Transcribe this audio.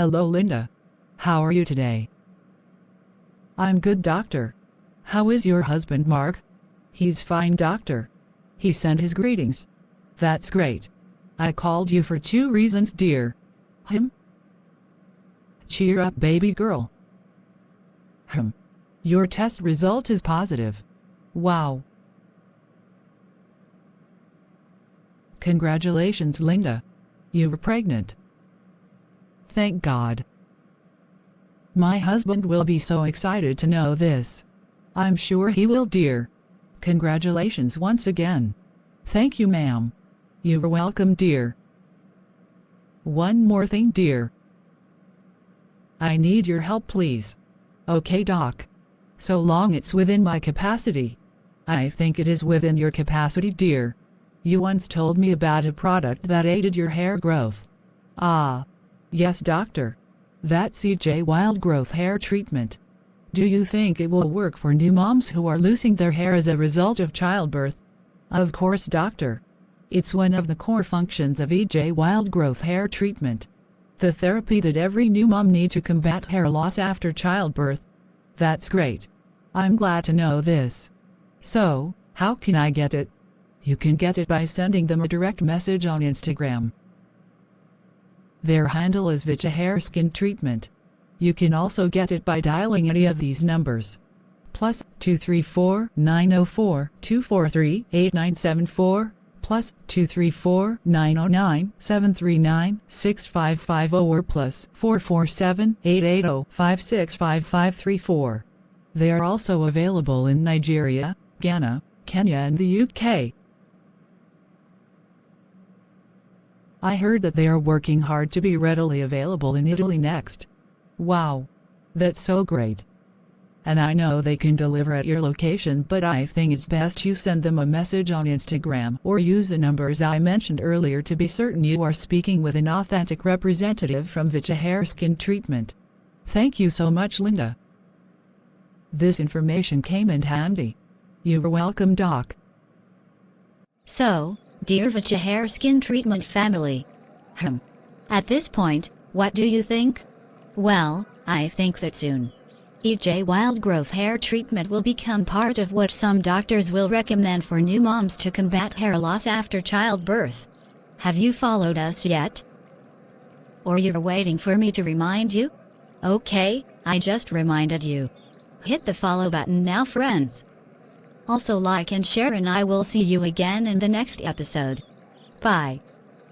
Hello, Linda. How are you today? I'm good, doctor. How is your husband, Mark? He's fine, doctor. He sent his greetings. That's great. I called you for 2 reasons, dear. Cheer up, baby girl. Your test result is positive. Wow. Congratulations, Linda. You were pregnant. Thank God. My husband will be so excited to know this. I'm sure he will, dear. Congratulations once again. Thank you, ma'am. You're welcome, dear. One more thing, dear. I need your help, please. Okay, doc. So long it's within my capacity. I think it is within your capacity, dear. You once told me about a product that aided your hair growth. Ah. Yes, doctor. That's EJ Wild Growth Hair Treatment. Do you think it will work for new moms who are losing their hair as a result of childbirth? Of course, doctor. It's one of the core functions of EJ Wild Growth Hair Treatment. The therapy that every new mom needs to combat hair loss after childbirth. That's great. I'm glad to know this. So, how can I get it? You can get it by sending them a direct message on Instagram. Their handle is Vita Hair Skin Treatment. You can also get it by dialing any of these numbers. Plus 234 904 243 8974, plus 234 909 739 6550, or plus 447 880 565534. They are also available in Nigeria, Ghana, Kenya, and the UK. I heard that they are working hard to be readily available in Italy next. Wow. That's so great. And I know they can deliver at your location, but I think it's best you send them a message on Instagram or use the numbers I mentioned earlier to be certain you are speaking with an authentic representative from Vita Hair Skin Treatment. Thank you so much, Linda. This information came in handy. You are welcome, doc. So, dear Vita Hair Skin Treatment family. At this point, what do you think? Well, I think that soon EJ Wild Growth Hair Treatment will become part of what some doctors will recommend for new moms to combat hair loss after childbirth. Have you followed us yet? Or you're waiting for me to remind you? Okay, I just reminded you. Hit the follow button now, friends. Also like and share, and I will see you again in the next episode. Bye.